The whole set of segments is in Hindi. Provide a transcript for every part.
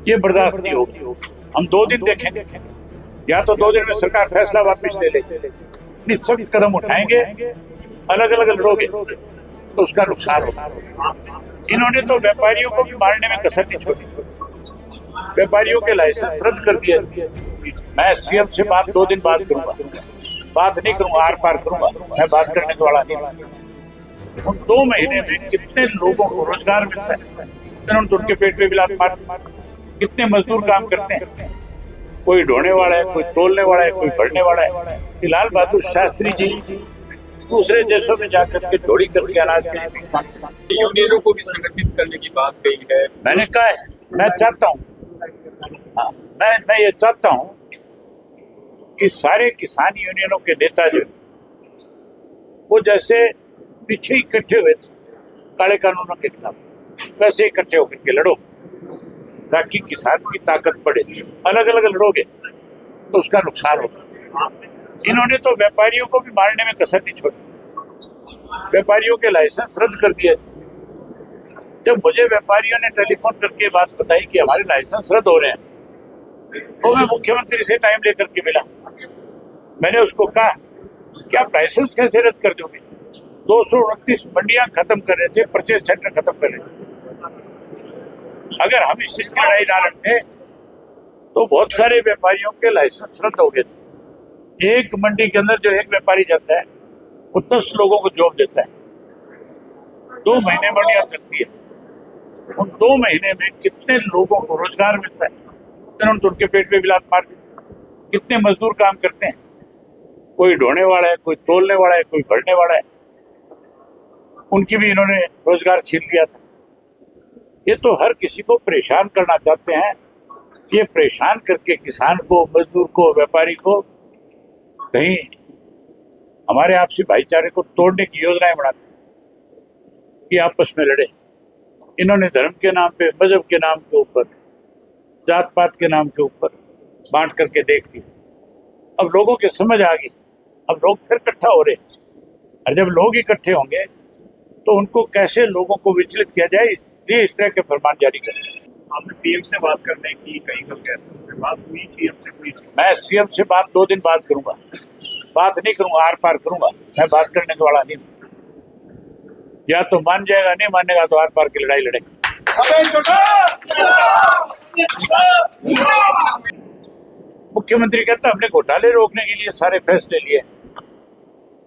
ये बर्दाश्त नहीं होगी। हम 2 दिन देखेंगे, या तो 2 दिन में सरकार फैसला वापस ले ले, निश्चित कदम उठाएंगे, अलग अलग लड़ोगे तो उसका नुकसान होगा। इन्होंने तो व्यापारियों को भी मारने में कसर नहीं छोड़ी, व्यापारियों के लाइसेंस रद्द कर दिए थे। मैं सीएम से बात 2 दिन बाद करूंगा, बात नहीं करूंगा, आर पार करूंगा, मैं बात करने वाला नहीं। उन 2 महीने में कितने लोगों को रोजगार मिलता है, इन्होंने तो उनके पेट पे भी लात मार। कितने मजदूर काम करते हैं, कोई ढोने वाला है, कोई तोलने वाला है, कोई भरने वाला है। लाल बहादुर शास्त्री जी दूसरे देशों में जाकर के जोड़ी करके अनाज के लिए भीख मांगते हैं। यूनियनों को भी संगठित करने की बात कही है। मैंने कहा है, मैं चाहता हूँ, हाँ, मैं ये चाहता हूँ कि सारे किसान यूनियनों के नेता जो वो जैसे पीछे इकट्ठे हुए थे काले कानूनों के खिलाफ, वैसे इकट्ठे होकर के लड़ो ताकि किसान की ताकत बढ़े। अलग अलग लड़ोगे तो उसका नुकसान होगा। इन्होंने तो व्यापारियों को भी मारने में कसर नहीं छोड़ी, व्यापारियों के लाइसेंस रद्द कर दिए थे। जब मुझे व्यापारियों ने टेलीफोन करके बात बताई कि हमारे लाइसेंस रद्द हो रहे हैं, तो मैं मुख्यमंत्री से टाइम लेकर के मिला। मैंने उसको कहा कि आप लाइसेंस कैसे रद्द कर दोगे? 229 मंडियां खत्म कर रहे थे, परचेज सेंटर खत्म कर रहे थे। अगर हम इस चीज की लड़ाई ना लड़ते तो बहुत सारे व्यापारियों के लाइसेंस रद्द हो गए थे। एक मंडी के अंदर जो एक व्यापारी जाता है वो 10 लोगों को जॉब देता है। 2 महीने मंडियां चलती है, उन 2 महीने में कितने लोगों को रोजगार मिलता है, इन्होंने तो उनके पेट पे भी लात मार दी। कितने मजदूर काम करते हैं, कोई ढोने वाला है, कोई तोलने वाला है, कोई भरने वाला है, उनकी भी इन्होंने रोजगार छीन लिया था। ये तो हर किसी को परेशान करना चाहते हैं। ये परेशान करके किसान को, मजदूर को, व्यापारी को कहीं हमारे आपसी भाईचारे को तोड़ने की योजनाएं बनाते हैं कि आपस में लड़े। इन्होंने धर्म के नाम पे, मजहब के नाम के ऊपर, जात पात के नाम के ऊपर बांट करके देख लिया। अब लोगों के समझ आ गई, अब लोग फिर इकट्ठा हो रहे हैं। और जब लोग इकट्ठे होंगे तो उनको कैसे लोगों को विचलित किया जाए, इसलिए इस तरह के फरमान जारी करें। आपने सीएम से बात करने की कही, कब कहते बात हुई सीएम से? कोई मैं सीएम से बात 2 दिन बाद करूंगा, बात नहीं करूंगा, आर पार करूंगा, मैं बात करने वाला नहीं हूं। या तो मान जाएगा, नहीं मानेगा तो आर पार की लड़ाई लड़ेंगे। मुख्यमंत्री कहता हमने घोटाले रोकने के लिए सारे फैसले लिए।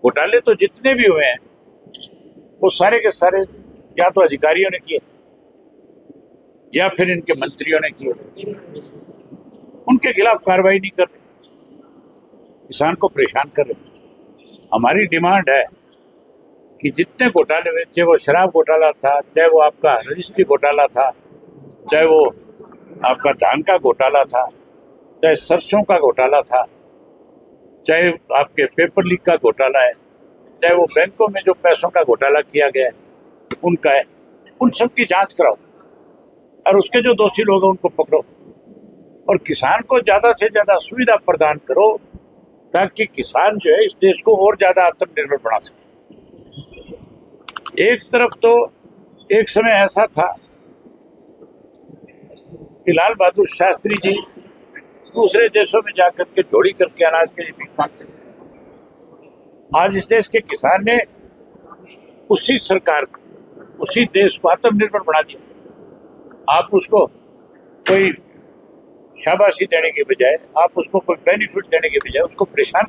घोटाले तो जितने भी हुए हैं वो सारे के सारे या तो अधिकारियों ने किए या फिर इनके मंत्रियों ने किए। उनके खिलाफ कार्रवाई नहीं कर रहे, किसान को परेशान कर रहे। हमारी डिमांड है कि जितने घोटाले हुए, चाहे वो शराब घोटाला था, चाहे वो आपका रजिस्ट्री घोटाला था, चाहे वो आपका धान का घोटाला था, चाहे सरसों का घोटाला था, चाहे आपके पेपर लीक का घोटाला है, चाहे वो बैंकों में जो पैसों का घोटाला किया गया है उनका है, उन सब की जांच कराओ और उसके जो दोषी लोग हैं उनको पकड़ो और किसान को ज्यादा से ज्यादा सुविधा प्रदान करो ताकि किसान जो है इस देश को और ज्यादा आत्मनिर्भर बना सके। एक तरफ तो एक समय ऐसा था कि लाल बहादुर शास्त्री जी दूसरे देशों में जाकर के जोड़ी करके अनाज के लिए भीख मांगते थे। आज इस देश के किसान ने उसी सरकार को, उसी देश को आत्मनिर्भर बना दिया। आप उसको कोई शाबाशी देने के बजाय, आप उसको कोई बेनिफिट देने के बजाय उसको परेशान